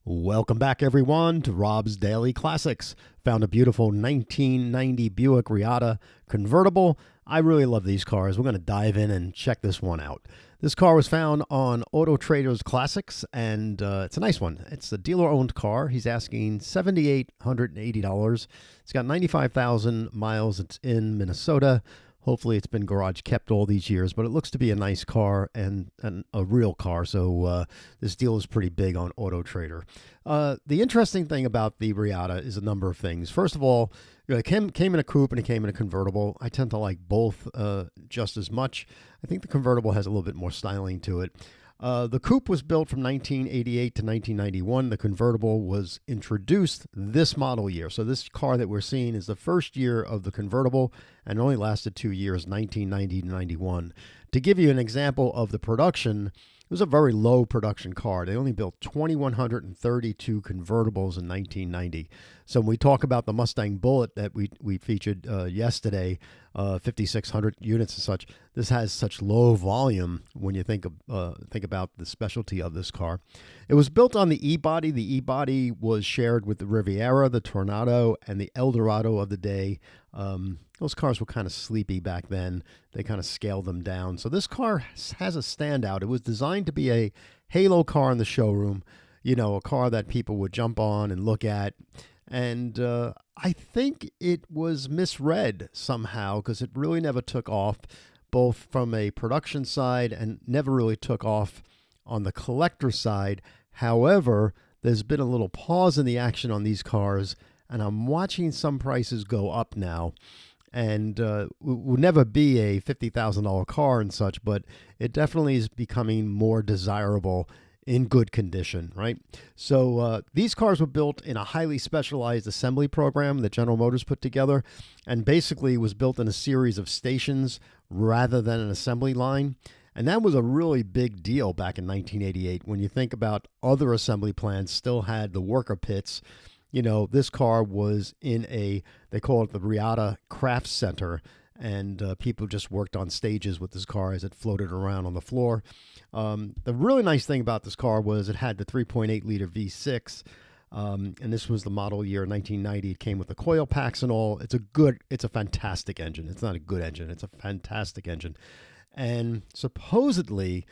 Welcome back, everyone, to Rob's Daily Classics. Found a beautiful 1990 Buick Reatta convertible. I really love these cars. We're going to dive in and check this one out. This car was found on Auto Trader's Classics, and it's a nice one. It's a dealer-owned car. He's asking $7,880. It's got 95,000 miles. It's in Minnesota. Hopefully it's been garage kept all these years, but it looks to be a nice car and a real car. So this deal is pretty big on Auto Trader. The interesting thing about the Reatta is a number of things. First of all, it came in a coupe and it came in a convertible. I tend to like both just as much. I think the convertible has a little bit more styling to it. The coupe was built from 1988 to 1991. The convertible was introduced this model year. So this car that we're seeing is the first year of the convertible and only lasted 2 years, 1990 to 91. To give you an example of the production, it was a very low production car. They only built 2,132 convertibles in 1990. So when we talk about the Mustang Bullet that we featured yesterday, 5,600 units and such, this has such low volume when you think about the specialty of this car. It was built on the E-body. The E-body was shared with the Riviera, the Tornado, and the Eldorado of the day. Those cars were kind of sleepy back then. They kind of scaled them down. So this car has a standout. It was designed to be a halo car in the showroom, a car that people would jump on and look at. And I think it was misread somehow because it really never took off, both from a production side and never really took off on the collector side. However, there's been a little pause in the action on these cars, and I'm watching some prices go up now. And will never be a $50,000 car and such, but it definitely is becoming more desirable in good condition, right? So these cars were built in a highly specialized assembly program that General Motors put together, and basically was built in a series of stations rather than an assembly line. And that was a really big deal back in 1988. When you think about other assembly plants still had the worker pits, this car was in they call it the Reatta Craft Center, and people just worked on stages with this car as it floated around on the floor. The really nice thing about this car was it had the 3.8-liter V6, and this was the model year 1990. It came with the coil packs and all. It's a fantastic engine. It's not a good engine. It's a fantastic engine. And supposedly,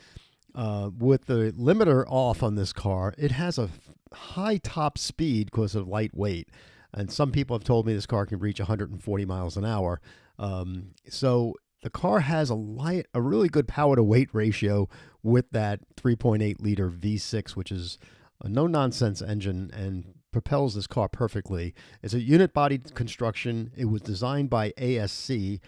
with the limiter off on this car, it has a high top speed because of lightweight. And some people have told me this car can reach 140 miles an hour. So the car has a really good power to weight ratio with that 3.8-liter V6, which is a no-nonsense engine and propels this car perfectly. It's a unit-bodied construction. It was designed by ASC.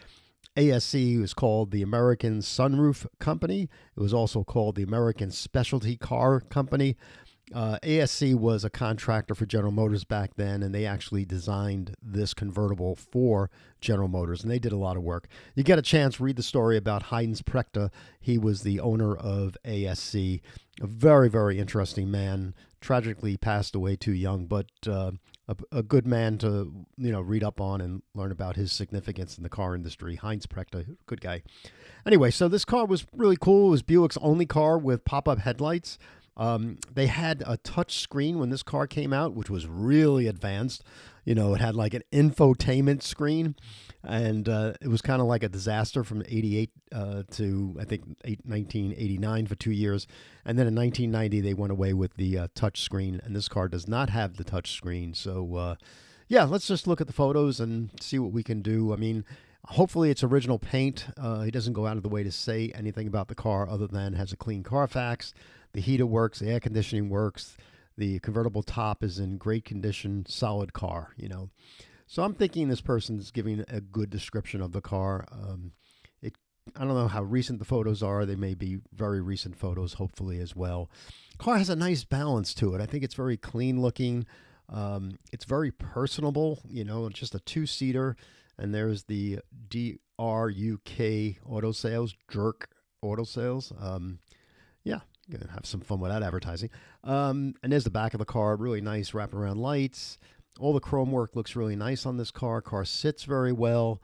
ASC was called the American Sunroof Company. It was also called the American Specialty Car Company. ASC was a contractor for General Motors back then, and they actually designed this convertible for General Motors, and they did a lot of work. You get a chance, read the story about Heinz Prechter. He was the owner of ASC, a very, very interesting man. Tragically passed away too young, but a good man to read up on and learn about his significance in the car industry. Heinz Prechter, good guy. Anyway, so this car was really cool. It was Buick's only car with pop-up headlights. They had a touch screen when this car came out, which was really advanced. It had like an infotainment screen, and it was kind of like a disaster from 88 to, I think, 1989 for 2 years. And then in 1990, they went away with the touch screen, and this car does not have the touch screen. So, yeah, let's just look at the photos and see what we can do. I mean, hopefully it's original paint. He doesn't go out of the way to say anything about the car other than it has a clean Carfax. The heater works, the air conditioning works, the convertible top is in great condition, solid car, So I'm thinking this person is giving a good description of the car. I don't know how recent the photos are. They may be very recent photos, hopefully, as well. Car has a nice balance to it. I think it's very clean looking. It's very personable, just a two-seater. And there's the DRUK Auto Sales, Jerk Auto Sales. Yeah. Gonna have some fun with that advertising. And there's the back of the car. Really nice wraparound lights. All the chrome work looks really nice on this car. Car sits very well.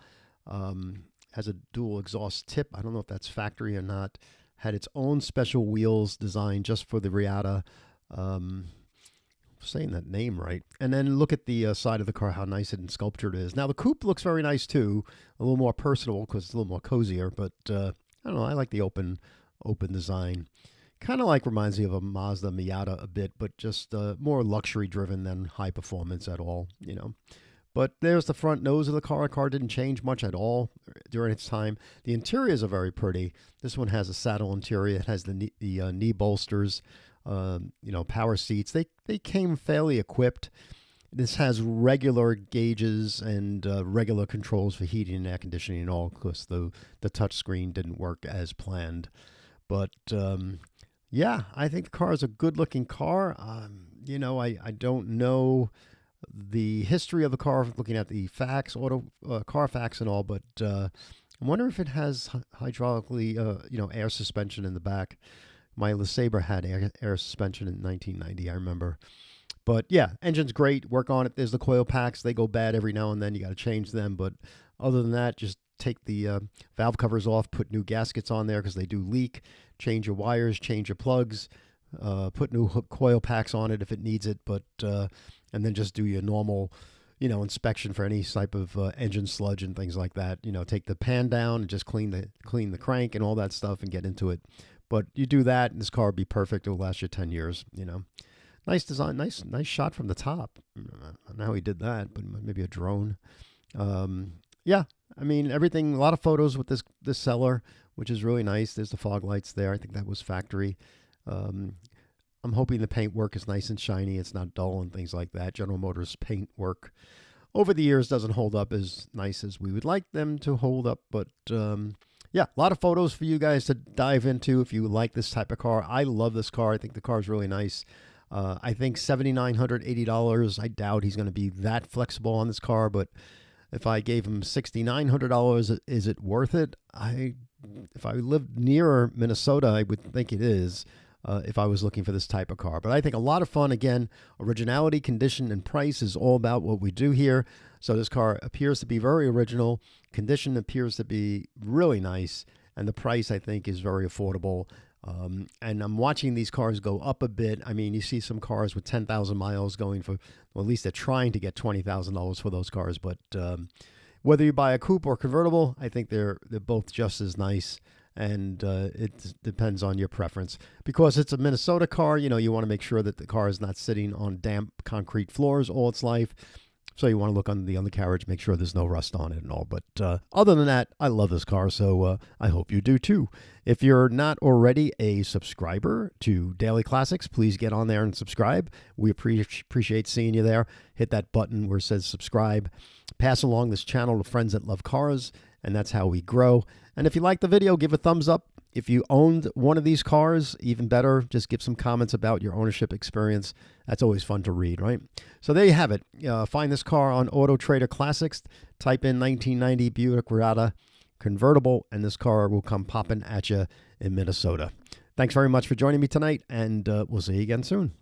Has a dual exhaust tip. I don't know if that's factory or not. Had its own special wheels designed just for the Reatta. saying that name right. And then look at the side of the car, how nice and sculptured it is. Now the coupe looks very nice too, a little more personable because it's a little more cozier. But I don't know, I like the open design. Kind of like reminds me of a Mazda Miata a bit, but just more luxury driven than high performance at all, you know. But there's the front nose of the car. The car didn't change much at all during its time. The interiors are very pretty. This one has a saddle interior. It has the knee bolsters, you know, power seats. They came fairly equipped. This has regular gauges and regular controls for heating and air conditioning and all, because the touch screen didn't work as planned. But yeah, I think the car is a good-looking car. You know, I don't know the history of the car, looking at the facts, Carfax and all, but I wonder if it has hydraulically, you know, air suspension in the back. My LeSabre had air suspension in 1990, I remember. But yeah, engine's great. Work on it. There's the coil packs. They go bad every now and then. You got to change them. But other than that, just take the valve covers off, put new gaskets on there because they do leak. Change your wires, change your plugs, put new coil packs on it if it needs it. But and then just do your normal, you know, inspection for any type of engine sludge and things like that. You know, take the pan down and just clean the crank and all that stuff and get into it. But you do that, and this car will be perfect. It'll last you 10 years. You know, nice design, nice shot from the top. I don't know how he did that, but maybe a drone. Yeah, I mean everything. A lot of photos with this seller, which is really nice. There's the fog lights there. I think that was factory. I'm hoping the paint work is nice and shiny. It's not dull and things like that. General Motors paint work over the years doesn't hold up as nice as we would like them to hold up. But yeah, a lot of photos for you guys to dive into if you like this type of car. I love this car. I think the car is really nice. I think $7,980. I doubt he's going to be that flexible on this car. But if I gave him $6,900, is it worth it? If I lived near Minnesota, I would think it is. If I was looking for this type of car. But I think a lot of fun. Again, originality, condition, and price is all about what we do here. So this car appears to be very original. Condition appears to be really nice. And the price, I think, is very affordable. And I'm watching these cars go up a bit. I mean, you see some cars with 10,000 miles going for, well, at least they're trying to get $20,000 for those cars. But whether you buy a coupe or convertible, I think they're both just as nice. And it depends on your preference. Because it's a Minnesota car, you know, you want to make sure that the car is not sitting on damp concrete floors all its life. So you want to look under the undercarriage, make sure there's no rust on it and all. But other than that, I love this car, so I hope you do too. If you're not already a subscriber to Daily Classics, please get on there and subscribe. We appreciate seeing you there. Hit that button where it says subscribe. Pass along this channel to friends that love cars, and that's how we grow. And if you like the video, give a thumbs up. If you owned one of these cars, even better, just give some comments about your ownership experience. That's always fun to read, right? So there you have it. Find this car on Auto Trader Classics. Type in 1990 Buick Reatta convertible, and this car will come popping at you in Minnesota. Thanks very much for joining me tonight, and we'll see you again soon.